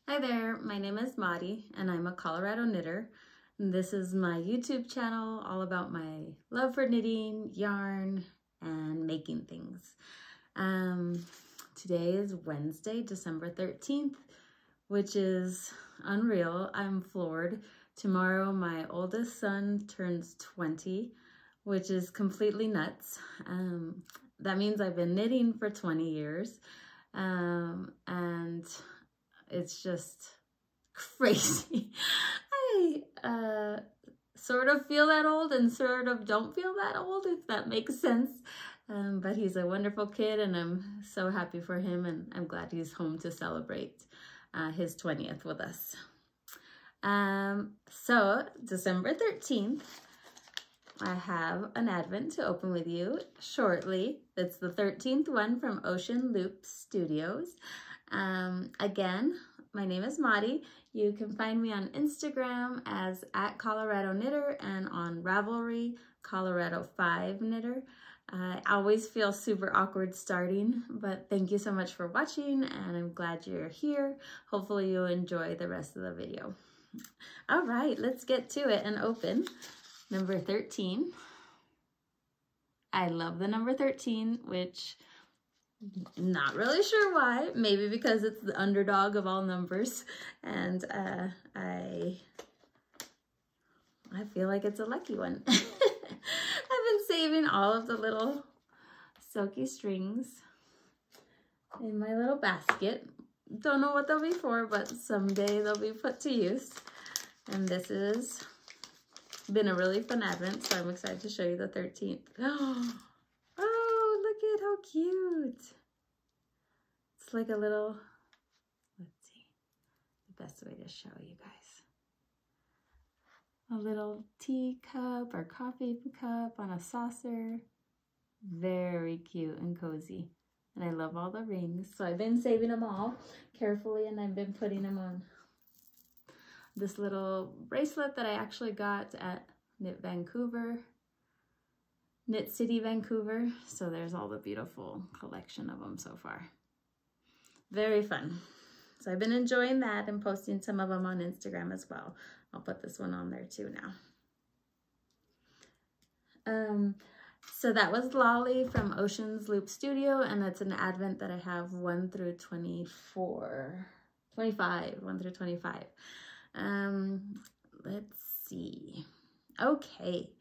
Hi there, my name is Madi and I'm a Colorado knitter. And this is my YouTube channel all about my love for knitting, yarn, and making things. Today is Wednesday, December 13th, which is unreal. I'm floored. Tomorrow my oldest son turns 20, which is completely nuts. That means I've been knitting for 20 years. And it's just crazy. I sort of feel that old and sort of don't feel that old, if that makes sense. But he's a wonderful kid and I'm so happy for him, and I'm glad he's home to celebrate his 20th with us. So December 13th, I have an advent to open with you shortly. It's the 13th one from Ocean Loop Studios. Again, my name is Madi. You can find me on Instagram as @ColoradoKnitter and on Ravelry, Colorado5Knitter. I always feel super awkward starting, but thank you so much for watching and I'm glad you're here. Hopefully you'll enjoy the rest of the video. All right, let's get to it and open number 13. I love the number 13, which not really sure why. Maybe because it's the underdog of all numbers, and I feel like it's a lucky one. I've been saving all of the little silky strings in my little basket. Don't know what they'll be for, but someday they'll be put to use. And this has been a really fun advent, so I'm excited to show you the 13th. Oh, look at how cute. It's like a little, let's see, the best way to show you guys. A little teacup or coffee cup on a saucer. Very cute and cozy. And I love all the rings. So I've been saving them all carefully and I've been putting them on this little bracelet that I actually got at Knit City, Vancouver. So there's all the beautiful collection of them so far. Very fun. So I've been enjoying that and posting some of them on Instagram as well. I'll put this one on there too now. So that was Lolly from Ocean's Loop Studio, and that's an advent that I have 1 through 25. Let's see. Okay,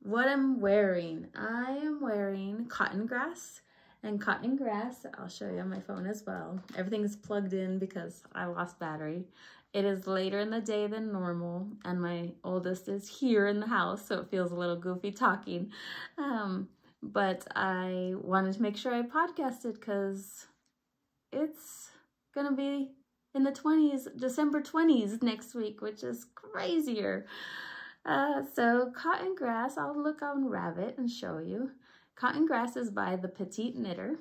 what I'm wearing. I am wearing cotton grass. And cotton grass, I'll show you on my phone as well. Everything is plugged in because I lost battery. It is later in the day than normal, and my oldest is here in the house, so it feels a little goofy talking. But I wanted to make sure I podcasted because it's gonna be in the 20s, December 20s next week, which is crazier. So cotton grass, I'll look on Rabbit and show you. Cotton Grass is by the Petite Knitter.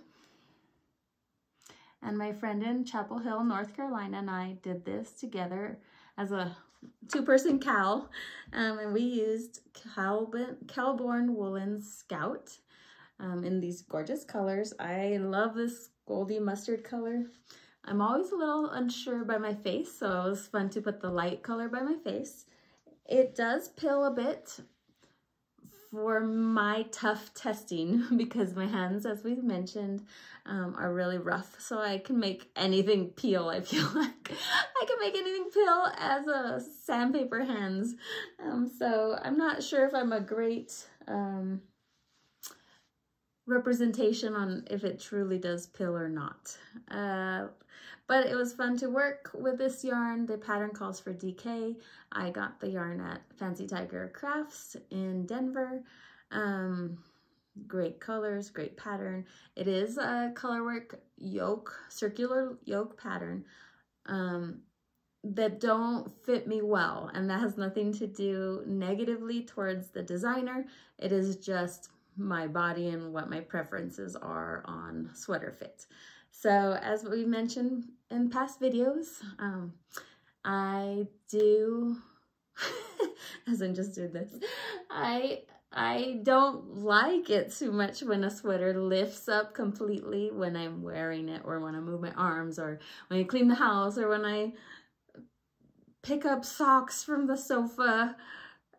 And my friend in Chapel Hill, North Carolina, and I did this together as a two-person cowl. And we used Kelborn Woolen Scout in these gorgeous colors. I love this goldy mustard color. I'm always a little unsure by my face, so it was fun to put the light color by my face. It does pill a bit for my tough testing because my hands, as we've mentioned, are really rough. So I can make anything peel, I feel like. I can make anything peel as a sandpaper hands. So I'm not sure if I'm a great representation on if it truly does pill or not. But it was fun to work with this yarn. The pattern calls for DK. I got the yarn at Fancy Tiger Crafts in Denver. Great colors, great pattern. It is a colorwork yoke, circular yoke pattern that don't fit me well. And that has nothing to do negatively towards the designer. It is just my body and what my preferences are on sweater fit. So as we mentioned in past videos, I do, as I just did this, I I don't like it too much when a sweater lifts up completely when I'm wearing it, or when I move my arms, or when I clean the house, or when I pick up socks from the sofa,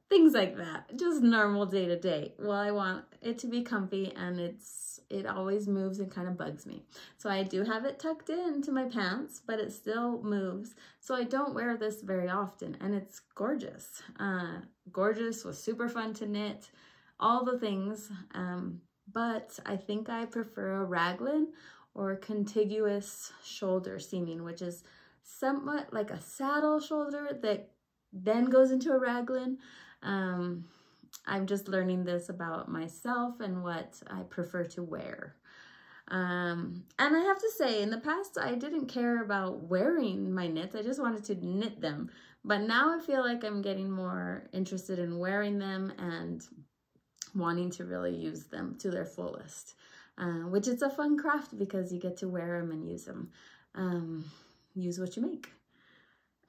things like that. Just normal day to day. Well, I want it to be comfy, and it always moves and kind of bugs me. So I do have it tucked into my pants, but it still moves. So I don't wear this very often, and it's gorgeous. Gorgeous, was super fun to knit, all the things. But I think I prefer a raglan or contiguous shoulder seaming, which is somewhat like a saddle shoulder that then goes into a raglan. I'm just learning this about myself and what I prefer to wear. And I have to say, in the past, I didn't care about wearing my knits. I just wanted to knit them. But now I feel like I'm getting more interested in wearing them and wanting to really use them to their fullest, which is a fun craft because you get to wear them and use them. Use what you make.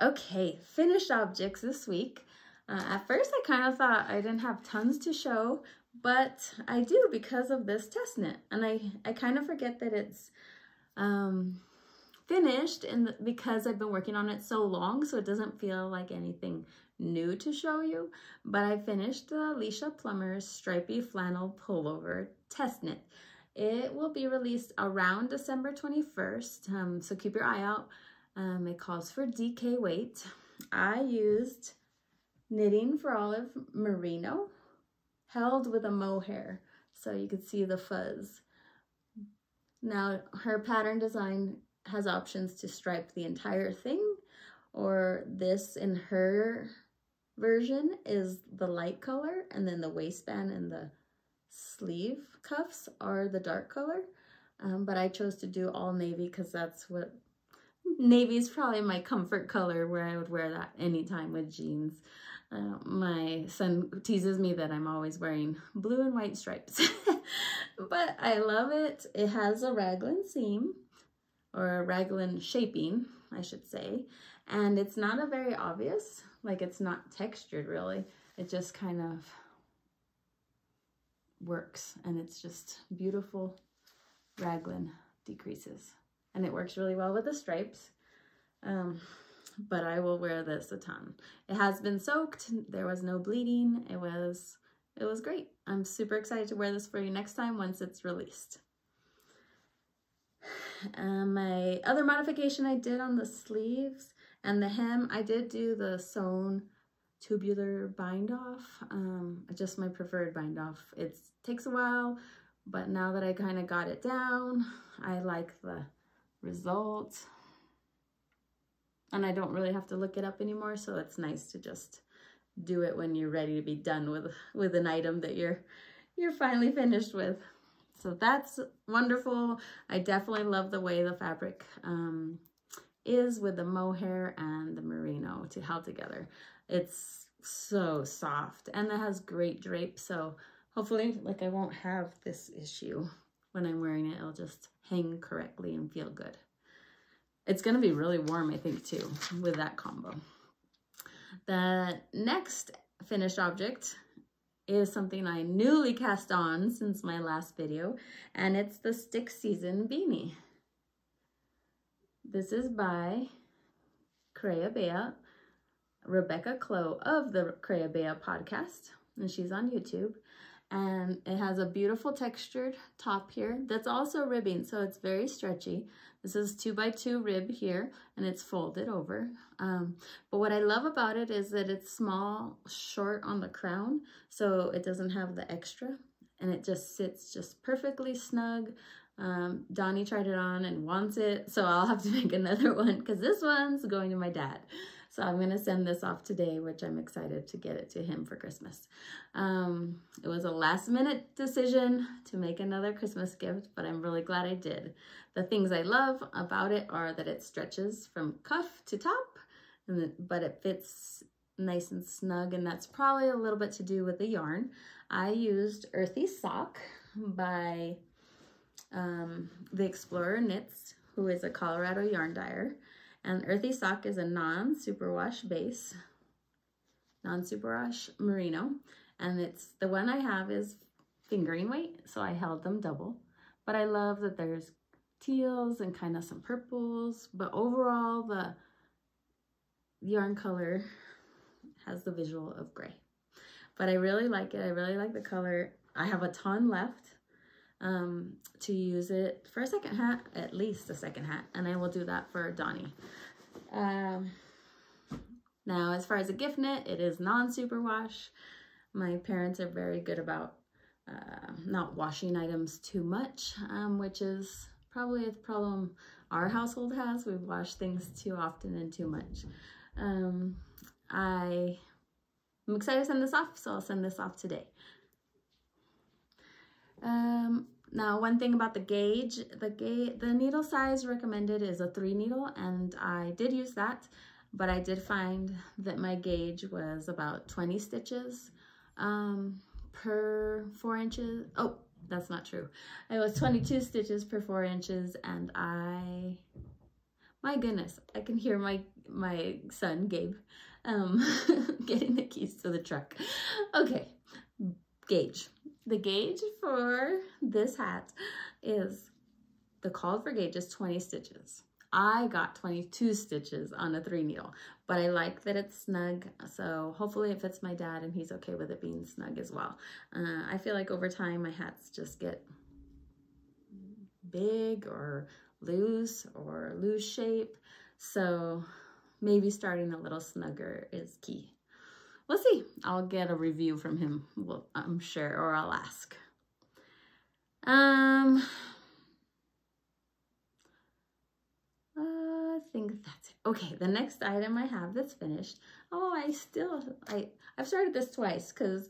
Okay, finished objects this week. At first, I kind of thought I didn't have tons to show, but I do because of this Testnet. And I kind of forget that it's finished because I've been working on it so long, so it doesn't feel like anything new to show you. But I finished the Alicia Plummer's Stripy Flannel Pullover Testnet. It will be released around December 21st, so keep your eye out. It calls for DK weight. I used Knitting for Olive merino, held with a mohair, so you could see the fuzz. Now, her pattern design has options to stripe the entire thing, or this in her version is the light color, and then the waistband and the sleeve cuffs are the dark color. But I chose to do all navy because that's what navy is probably my comfort color, where I would wear that anytime with jeans. My son teases me that I'm always wearing blue and white stripes, but I love it. It has a raglan seam, or a raglan shaping, I should say, and it's not a very obvious, like it's not textured really. It just kind of works, and it's just beautiful raglan decreases, and it works really well with the stripes. But I will wear this a ton. It has been soaked. There was no bleeding. It was great. I'm super excited to wear this for you next time once it's released. My other modification I did on the sleeves and the hem, I did do the sewn tubular bind off, just my preferred bind off. It takes a while, but now that I kind of got it down, I like the result. And I don't really have to look it up anymore, so it's nice to just do it when you're ready to be done with an item that you're finally finished with. So that's wonderful. I definitely love the way the fabric is with the mohair and the merino held together. It's so soft, and it has great drape, so hopefully, like, I won't have this issue when I'm wearing it. It'll just hang correctly and feel good. It's going to be really warm, I think, too, with that combo. The next finished object is something I newly cast on since my last video, and it's the Stick Season Beanie. This is by Crea Bea, Rebecca Clow of the Crea Bea podcast, and she's on YouTube. And it has a beautiful textured top here that's also ribbing, so it's very stretchy. This is 2x2 rib here, and it's folded over. But what I love about it is that it's small, short on the crown, so it doesn't have the extra, and it just sits just perfectly snug. Donnie tried it on and wants it, so I'll have to make another one because this one's going to my dad. So I'm going to send this off today, which I'm excited to get it to him for Christmas. It was a last-minute decision to make another Christmas gift, but I'm really glad I did. The things I love about it are that it stretches from cuff to top, but it fits nice and snug, and that's probably a little bit to do with the yarn. I used Earthy Sock by the Explorer Knits, who is a Colorado yarn dyer. And Earthy Sock is a non-superwash base, non-superwash merino. and it's the one I have is fingering weight, so I held them double. But I love that there's teals and kind of some purples, but overall the yarn color has the visual of gray. But I really like it. I really like the color. I have a ton left to use it for a second hat, at least a second hat, and I will do that for Donnie. Now, as far as a gift knit, it is non-superwash. My parents are very good about not washing items too much, which is probably a problem our household has. We wash things too often and too much. I'm excited to send this off, so I'll send this off today. Now, one thing about the gauge, the needle size recommended is a 3 needle, and I did use that, but I did find that my gauge was about 20 stitches per 4 inches. Oh, that's not true. It was 22 stitches per 4 inches, and my goodness, I can hear my son, Gabe, getting the keys to the truck. Okay, gauge. The gauge for this hat is, the called for gauge is 20 stitches. I got 22 stitches on a 3 needle, but I like that it's snug, so hopefully it fits my dad and he's okay with it being snug as well. I feel like over time my hats just get big or loose shape, so maybe starting a little snugger is key. We'll see. I'll get a review from him, well, I'm sure, or I'll ask. I think that's it. Okay, the next item I have that's finished. Oh, I've started this twice because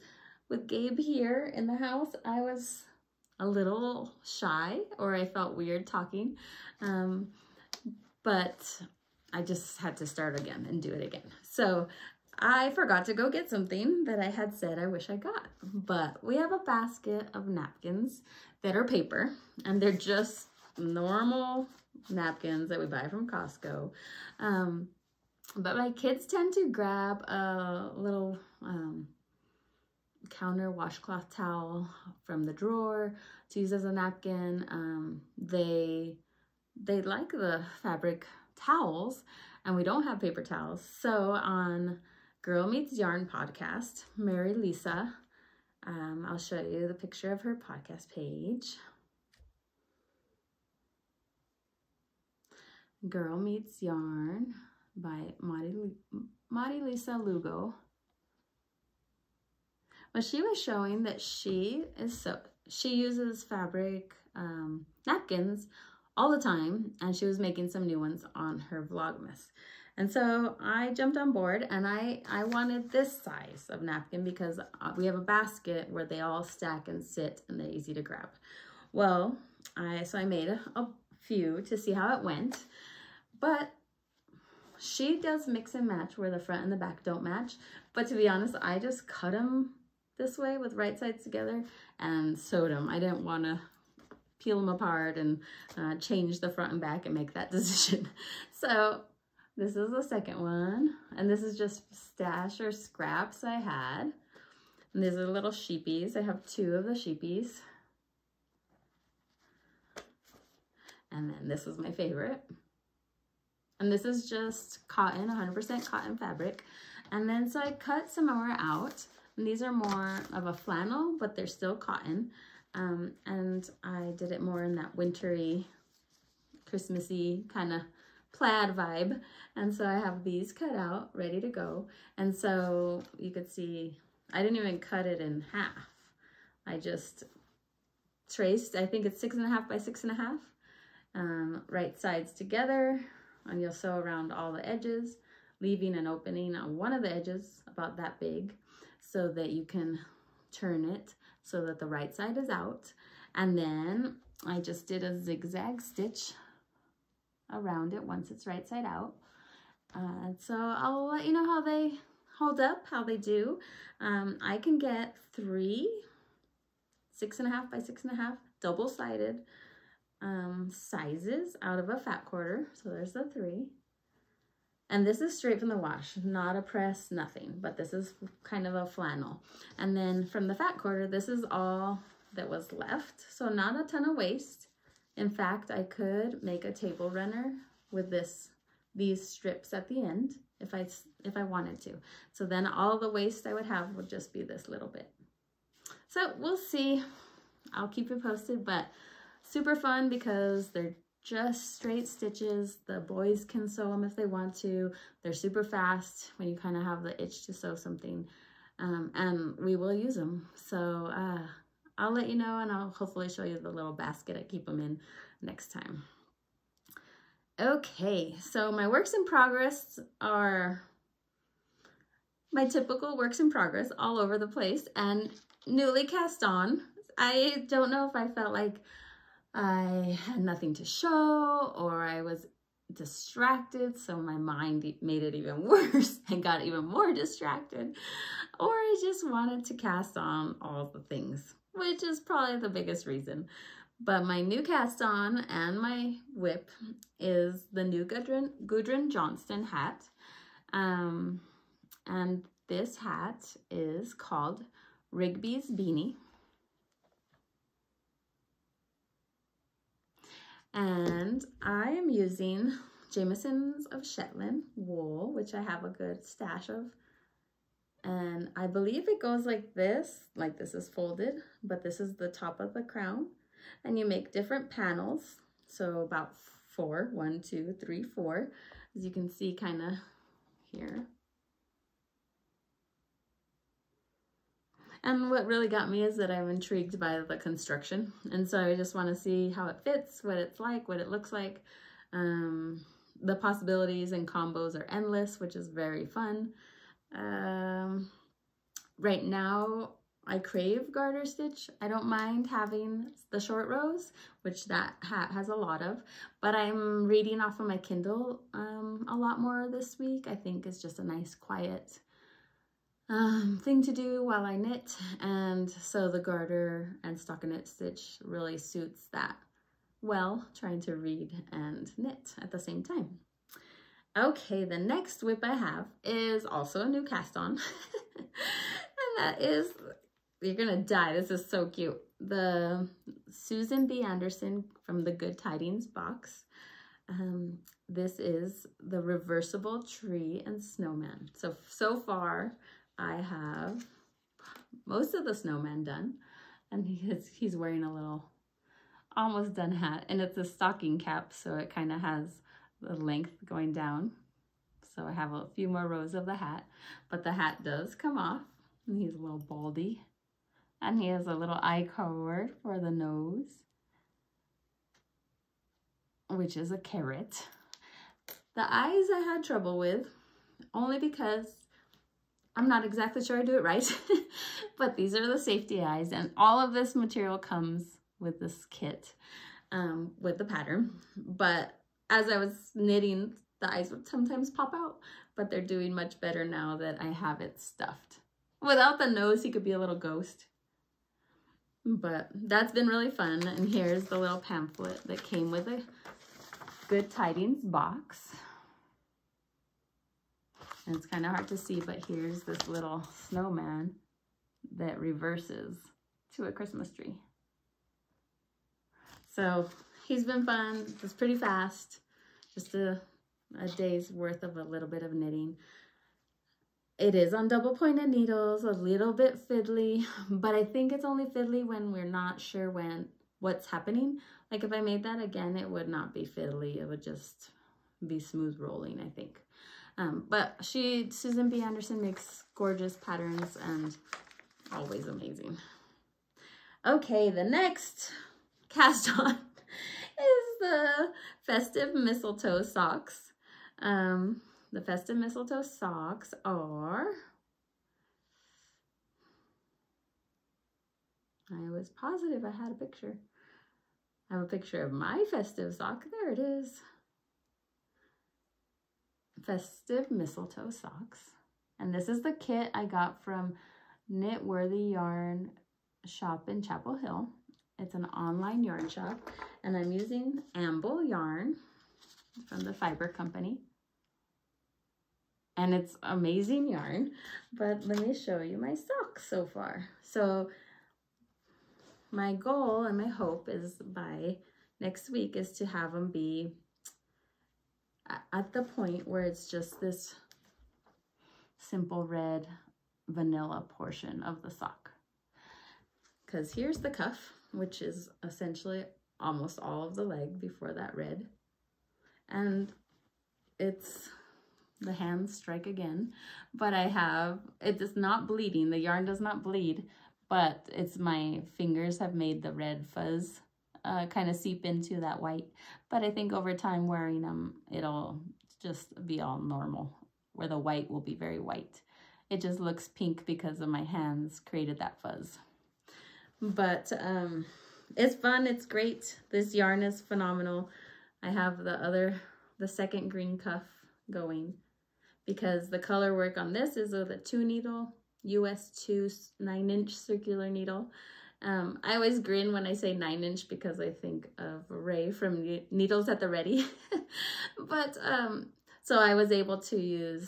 with Gabe here in the house, I was a little shy, or I felt weird talking, but I just had to start again and do it again. So I forgot to go get something that I had said I wish I got, but we have a basket of napkins that are paper, and they're just normal napkins that we buy from Costco. But my kids tend to grab a little counter washcloth towel from the drawer to use as a napkin. They like the fabric towels, and we don't have paper towels. So on Girl Meets Yarn podcast, Mary Lisa, I'll show you the picture of her podcast page. Girl Meets Yarn by Mari Lisa Lugo. Well, she was showing that she uses fabric napkins all the time, and she was making some new ones on her Vlogmas. And so I jumped on board, and I wanted this size of napkin because we have a basket where they all stack and sit and they're easy to grab. Well, so I made a few to see how it went, but she does mix and match where the front and the back don't match. But to be honest, I just cut them this way with right sides together and sewed them. I didn't want to peel them apart and change the front and back and make that decision. So this is the second one, and this is just stash or scraps I had. And these are little sheepies. I have 2 of the sheepies. And then this is my favorite. And this is just cotton, 100% cotton fabric. And then so I cut some more out. And these are more of a flannel, but they're still cotton. And I did it more in that wintry, Christmassy kind of plaid vibe. And so I have these cut out, ready to go. And so you could see, I didn't even cut it in half. I just traced, I think it's 6.5 by 6.5, right sides together, and you'll sew around all the edges, leaving an opening on one of the edges about that big so that you can turn it so that the right side is out. And then I just did a zigzag stitch around it once it's right side out. So I'll let you know how they hold up, how they do. I can get 3 6.5 by 6.5 double-sided sizes out of a fat quarter. So there's the 3. And this is straight from the wash, not a press, nothing, but this is kind of a flannel. And then from the fat quarter, this is all that was left. So not a ton of waste. In fact, I could make a table runner with these strips at the end if I wanted to. So then all the waste I would have would just be this little bit. So we'll see. I'll keep you posted, but super fun because they're just straight stitches. The boys can sew them if they want to. They're super fast when you kind of have the itch to sew something, and we will use them. So I'll let you know, and I'll hopefully show you the little basket I keep them in next time. Okay, so my works in progress are my typical works in progress all over the place and newly cast on. I don't know if I felt like I had nothing to show or I was distracted, so my mind made it even worse and got even more distracted, or I just wanted to cast on all the things, which is probably the biggest reason. But my new cast on and my whip is the new Gudrun Johnston hat. And this hat is called Rigby's Beanie. And I am using Jamieson's of Shetland wool, which I have a good stash of. And I believe it goes like this is folded, but this is the top of the crown. And you make different panels. So about 4, 1, 2, 3, 4, as you can see kind of here. And what really got me is that I'm intrigued by the construction. And so I just want to see how it fits, what it's like, what it looks like. The possibilities and combos are endless, which is very fun. Right now, I crave garter stitch. I don't mind having the short rows, which that hat has a lot of, but I'm reading off of my Kindle a lot more this week. I think it's just a nice quiet thing to do while I knit, and so the garter and stockinette stitch really suits that well, trying to read and knit at the same time. Okay, the next whip I have is also a new cast on, and that is, you're gonna die, this is so cute. The Susan B. Anderson from the Good Tidings box. This is the reversible tree and snowman. So far, I have most of the snowman done, and he's wearing a little almost done hat, and it's a stocking cap, so it kind of has the length going down. So I have a few more rows of the hat, but the hat does come off, and he's a little baldy, and he has a little eye cord for the nose, which is a carrot. The eyes I had trouble with, only because I'm not exactly sure I do it right, but these are the safety eyes, and all of this material comes with this kit, with the pattern. But as I was knitting, the eyes would sometimes pop out, but they're doing much better now that I have it stuffed. Without the nose, he could be a little ghost. But that's been really fun, and here's the little pamphlet that came with a Good Tidings box. And it's kind of hard to see, but here's this little snowman that reverses to a Christmas tree. So he's been fun. It's pretty fast. Just a day's worth of a little bit of knitting. It is on double pointed needles, a little bit fiddly, but I think it's only fiddly when we're not sure what's happening. Like if I made that again, it would not be fiddly. It would just be smooth rolling, I think. But Susan B. Anderson makes gorgeous patterns and always amazing. Okay, the next cast on is the Festive Mistletoe socks. The Festive Mistletoe socks are, I was positive I had a picture. I have a picture of my festive sock. There it is. Festive Mistletoe socks. And this is the kit I got from Knitworthy Yarn shop in Chapel Hill. It's an online yarn shop, and I'm using Amble yarn from the Fiber Company. and it's amazing yarn. But let me show you my socks so far. So my goal and my hope is by next week is to have them be at the point where it's just this simple red vanilla portion of the sock. Because here's the cuff, which is essentially almost all of the leg before that red. And it's, the hands strike again, but it is not bleeding. The yarn does not bleed, but it's my fingers have made the red fuzz kind of seep into that white. But I think over time wearing them, it'll just be all normal, where the white will be very white. It just looks pink because of my hands created that fuzz. But it's fun, it's great. This yarn is phenomenal. I have the second green cuff going because the color work on this is with a 2 needle, US 2 9-inch circular needle. I always grin when I say 9-inch because I think of Ray from Needles at the Ready. But so I was able to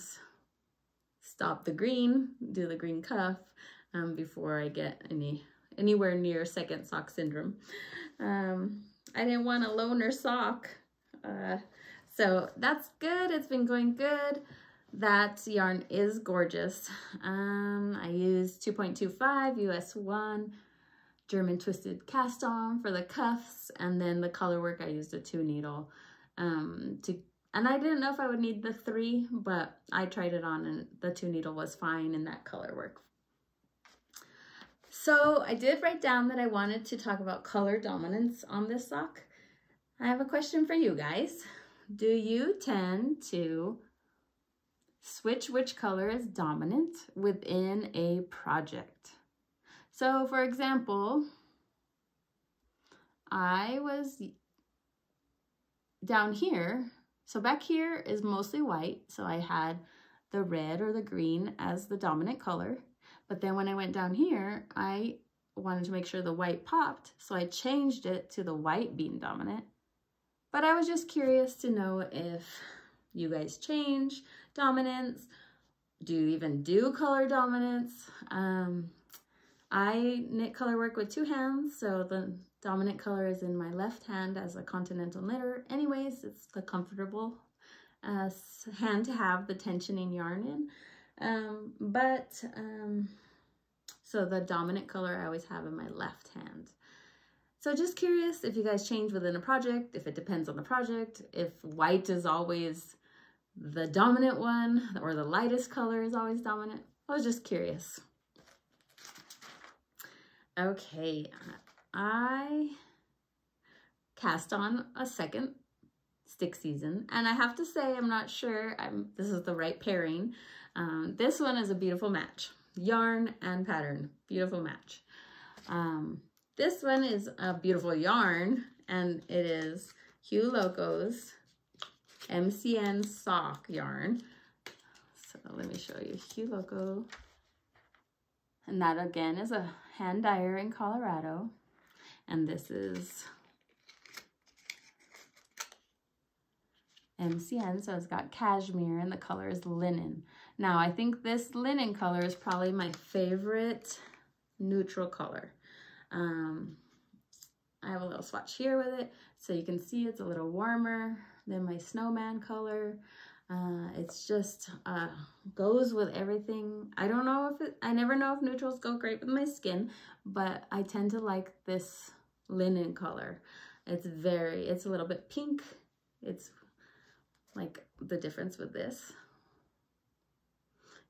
stop the green, do the green cuff before I get anywhere near second sock syndrome. I didn't want a loner sock. So that's good. It's been going good. That yarn is gorgeous. I used 2.25 US 1 German twisted cast on for the cuffs, and then the color work I used a 2 needle and I didn't know if I would need the 3, but I tried it on and the 2 needle was fine in that color work. So I did write down that I wanted to talk about color dominance on this sock. I have a question for you guys. Do you tend to switch which color is dominant within a project? So for example, I was down here, so back here is mostly white, so I had the red or the green as the dominant color. But then when I went down here, I wanted to make sure the white popped, so I changed it to the white being dominant. But I was just curious to know if you guys change dominance. Do you even do color dominance? I knit color work with 2 hands, so the dominant color is in my left hand as a continental knitter. Anyways, it's the comfortable hand to have the tensioning yarn in. So the dominant color I always have in my left hand. So just curious if you guys change within a project, if it depends on the project, if white is always the dominant one or the lightest color is always dominant. I was just curious. Okay, I cast on a second stick season, and I have to say I'm not sure this is the right pairing. This one is a beautiful match. Yarn and pattern, beautiful match. This one is a beautiful yarn, and it is Hue Loco's MCN sock yarn. So let me show you Hue Loco. And that again is a hand dyer in Colorado. And this is MCN, so it's got cashmere and the color is linen. Now I think this linen color is probably my favorite neutral color. I have a little swatch here with it, so you can see it's a little warmer than my snowman color. It's just goes with everything. I don't know if I never know if neutrals go great with my skin, but I tend to like this linen color. It's a little bit pink. It's like the difference with this.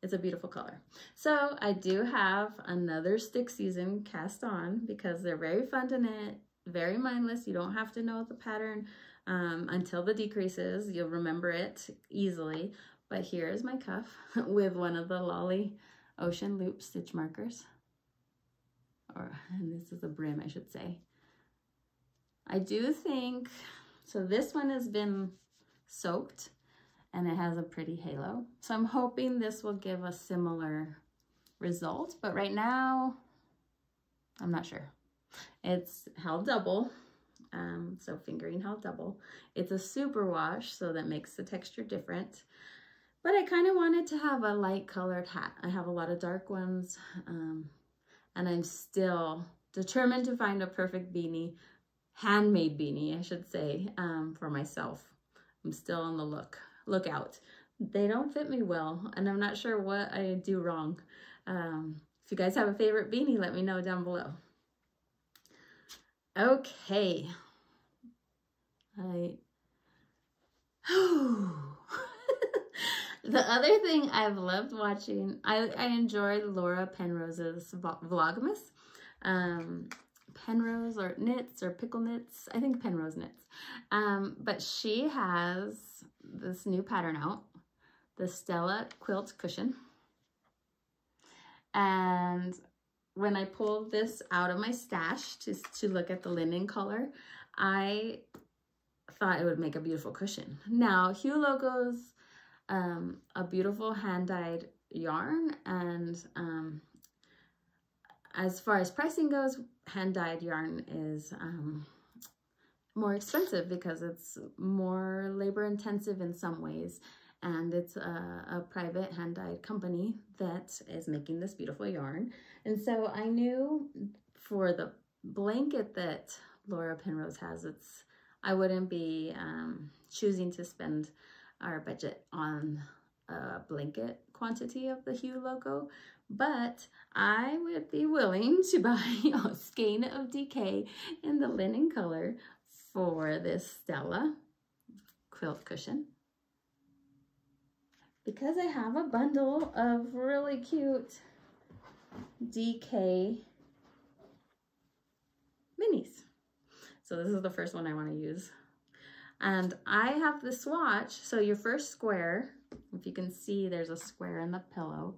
It's a beautiful color. So I do have another stick season cast on because they're very fun to knit, very mindless. You don't have to know the pattern until the decreases. You'll remember it easily. But here is my cuff with one of the Lolly Ocean Loop stitch markers. And this is the brim, I should say. I do think, so this one has been soaked and it has a pretty halo. So I'm hoping this will give a similar result, but right now, I'm not sure. It's held double, so fingering held double. It's a super wash, so that makes the texture different. But I kind of wanted to have a light colored hat. I have a lot of dark ones, and I'm still determined to find a perfect beanie, handmade beanie, I should say, for myself. I'm still on the lookout. They don't fit me well, and I'm not sure what I do wrong. If you guys have a favorite beanie, let me know down below. Okay. The other thing I've loved watching, I enjoy Laura Penrose's Vlogmas. Penrose or Knits or Pickle Knits. I think Penrose Knits. But she has this new pattern out, the Stella quilt cushion. And when I pulled this out of my stash to look at the linen color, I thought it would make a beautiful cushion. Now, Hue Logo's a beautiful hand-dyed yarn, and as far as pricing goes, hand-dyed yarn is more expensive because it's more labor-intensive in some ways, and it's a private hand-dyed company that is making this beautiful yarn. And so I knew for the blanket that Laura Penrose has, I wouldn't be choosing to spend our budget on a blanket quantity of the Hue Logo, but I would be willing to buy a skein of DK in the linen color for this Stella quilt cushion, because I have a bundle of really cute DK minis. So this is the first one I want to use. And I have the swatch, so your first square, if you can see there's a square in the pillow,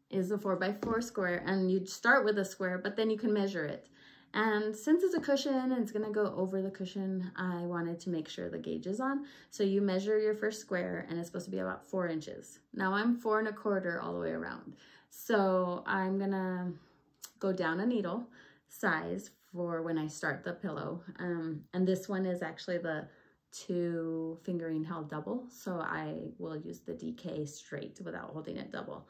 is the 4x4 square, and you start with a square, but then you can measure it. And since it's a cushion and it's gonna go over the cushion, I wanted to make sure the gauge is on. So you measure your first square, and it's supposed to be about 4 inches. Now I'm 4 1/4 all the way around. So I'm gonna go down a needle size for when I start the pillow. And this one is actually the 2 fingering held double, so I will use the DK straight without holding it double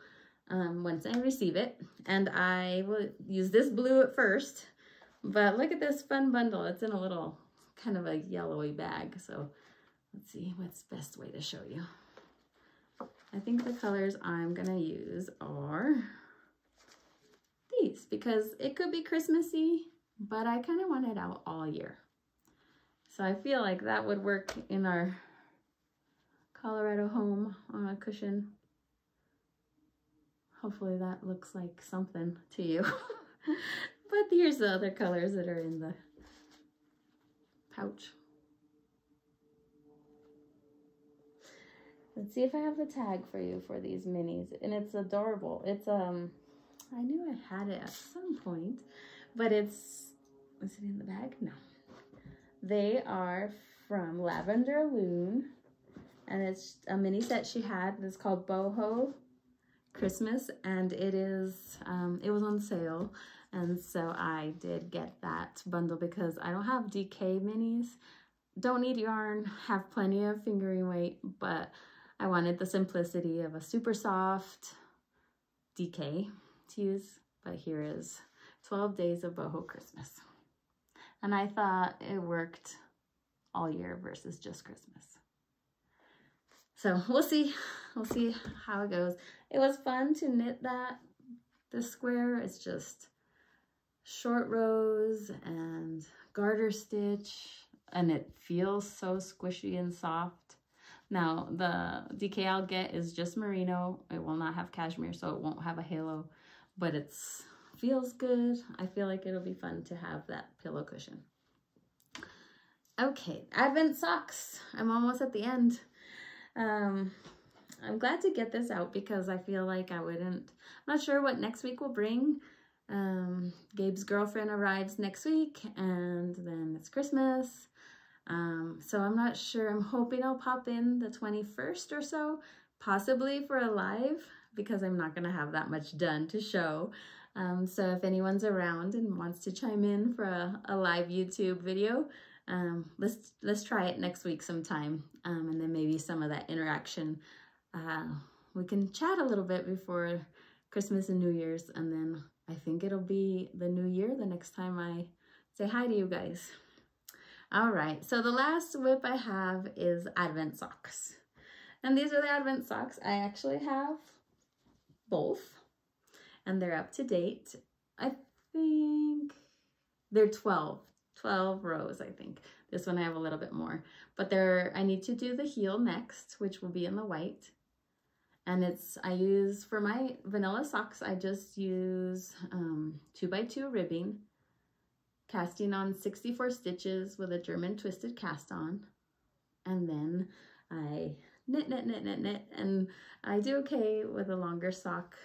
once I receive it. And I will use this blue at first, but look at this fun bundle. It's in a little kind of a yellowy bag, so let's see what's the best way to show you. I think the colors I'm gonna use are these, because it could be Christmassy, but I kind of want it out all year. So I feel like that would work in our Colorado home on a cushion. Hopefully that looks like something to you. But here's the other colors that are in the pouch. Let's see if I have the tag for you for these minis. And it's adorable. It's, I knew I had it at some point, but is it in the bag? No. They are from Lavender Loon, and it's a mini set she had. It's called Boho Christmas, and it is, it was on sale, and so I did get that bundle because I don't have DK minis. Don't need yarn, have plenty of fingering weight, but I wanted the simplicity of a super soft DK to use. But here is 12 Days of Boho Christmas. And I thought it worked all year versus just Christmas. So we'll see how it goes. It was fun to knit this square. It's just short rows and garter stitch, and it feels so squishy and soft. Now the DK I'll get is just merino. It will not have cashmere, so it won't have a halo, but it's feels good. I feel like it'll be fun to have that pillow cushion. Okay, Advent socks. I'm almost at the end. I'm glad to get this out because I feel like I'm not sure what next week will bring. Gabe's girlfriend arrives next week, and then it's Christmas. So I'm not sure. I'm hoping I'll pop in the 21st or so, possibly for a live, because I'm not gonna have that much done to show. So if anyone's around and wants to chime in for a live YouTube video, let's try it next week sometime, and then maybe some of that interaction we can chat a little bit before Christmas and New Year's, and then I think it'll be the new year the next time I say hi to you guys. All right, so the last whip I have is Advent socks. And these are the Advent socks. I actually have both, and they're up to date. I think they're 12 rows, I think. This one I have a little bit more, but I need to do the heel next, which will be in the white. And I use, for my vanilla socks, I just use 2x2 ribbing, casting on 64 stitches with a German twisted cast on. And then I knit, and I do okay with a longer sock.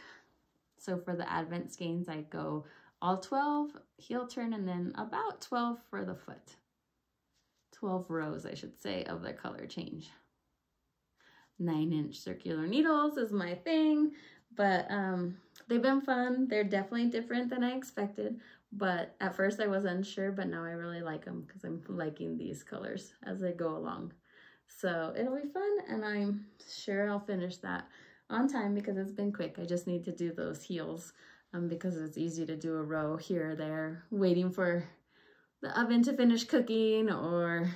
So for the Advent skeins, I go all 12, heel turn, and then about 12 for the foot. 12 rows, I should say, of the color change. 9-inch circular needles is my thing, but they've been fun. They're definitely different than I expected, but at first I was unsure, but now I really like them because I'm liking these colors as they go along. So it'll be fun, and I'm sure I'll finish that on time because it's been quick. I just need to do those heels because it's easy to do a row here or there, waiting for the oven to finish cooking or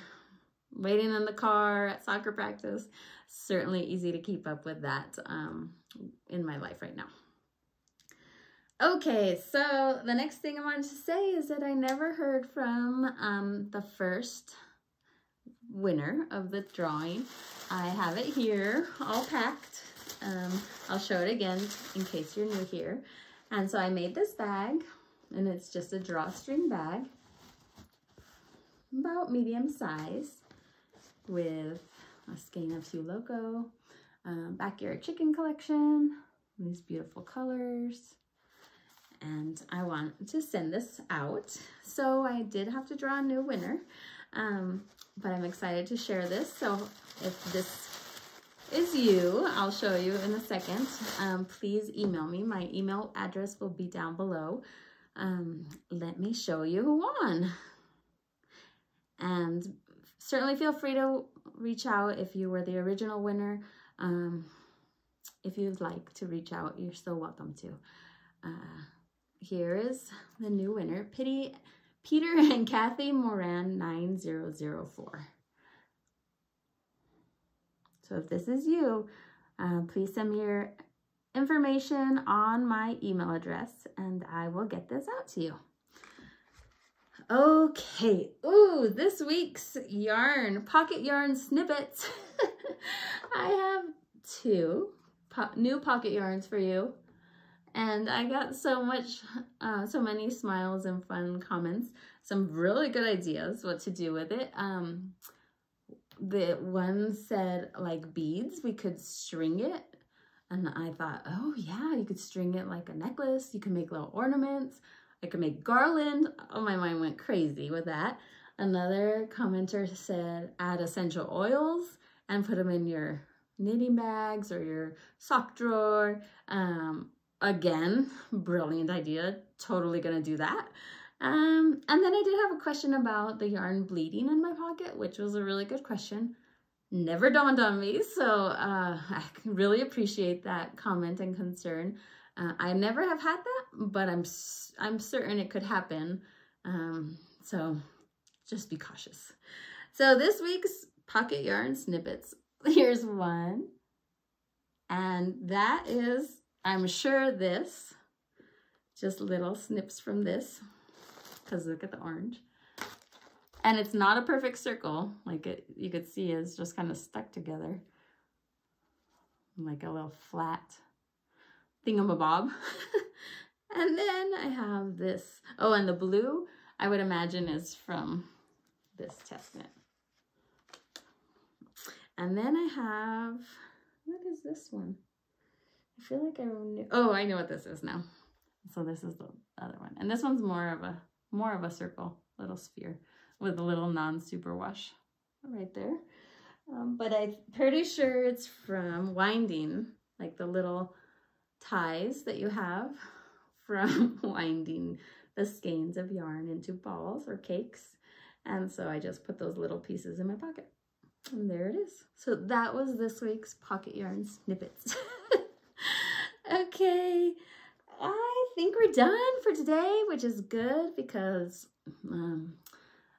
waiting in the car at soccer practice. Certainly easy to keep up with that in my life right now. Okay, so the next thing I wanted to say is that I never heard from the first winner of the drawing. I have it here all packed. I'll show it again in case you're new here. And so I made this bag, and it's just a drawstring bag, about medium size, with a skein of Hue Loco, backyard chicken collection, these beautiful colors. And I want to send this out. So I did have to draw a new winner, but I'm excited to share this. So if this is you, I'll show you in a second. Please email me. My email address will be down below. Let me show you who won. And certainly feel free to reach out if you were the original winner. If you'd like to reach out, you're so welcome to. Here is the new winner, Peter and Kathy Moran 9004. So if this is you, please send me your information on my email address, and I will get this out to you. Okay, ooh, this week's yarn, pocket yarn snippets. I have two new pocket yarns for you, and I got so many smiles and fun comments, some really good ideas what to do with it. The one said like beads, we could string it, and I thought, oh yeah, you could string it like a necklace, you can make little ornaments, I could make garland. Oh, my mind went crazy with that. Another commenter said add essential oils and put them in your knitting bags or your sock drawer. Again, brilliant idea. Totally gonna do that. And then I did have a question about the yarn bleeding in my pocket, which was a really good question. Never dawned on me, so I really appreciate that comment and concern. I never have had that, but I'm certain it could happen. So just be cautious. So this week's pocket yarn snippets, here's one. And that is, I'm sure this, just little snips from this, because look at the orange. And it's not a perfect circle, like you could see it's just kind of stuck together. Like a little flat thingamabob. And then I have this. Oh, and the blue, I would imagine, is from this Testnet. And then I have, what is this one? I feel like I knew. Oh, I know what this is now. So this is the other one. And this one's more of a circle, little sphere with a little non-superwash right there. But I'm pretty sure it's from winding, like the little ties that you have from winding the skeins of yarn into balls or cakes. And so I just put those little pieces in my pocket. And there it is. So that was this week's Pocket Yarn Snippets. Okay, I think we're done for today, which is good because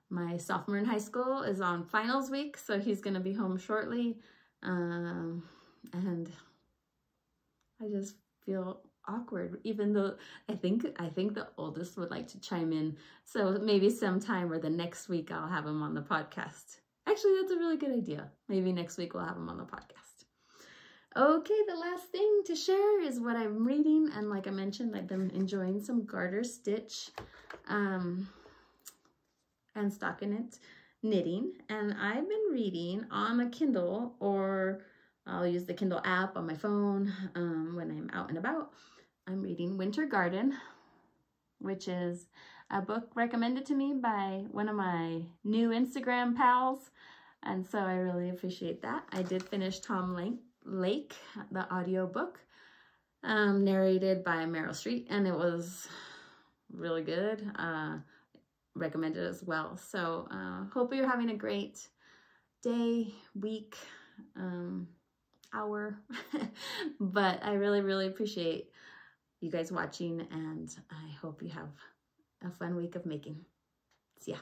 my sophomore in high school is on finals week, so he's going to be home shortly. And I just feel awkward, even though I think the oldest would like to chime in. So maybe sometime or the next week I'll have him on the podcast. Actually, that's a really good idea. Maybe next week we'll have him on the podcast. Okay, the last thing to share is what I'm reading. And like I mentioned, I've been enjoying some garter stitch and stockinette knitting. And I've been reading on a Kindle, or I'll use the Kindle app on my phone when I'm out and about. I'm reading Winter Garden, which is a book recommended to me by one of my new Instagram pals. And so I really appreciate that. I did finish Tom Lake, the audiobook, narrated by Meryl Streep, and it was really good. Recommended as well. So hope you're having a great day, week, hour. But I really appreciate you guys watching, and I hope you have a fun week of making. See ya.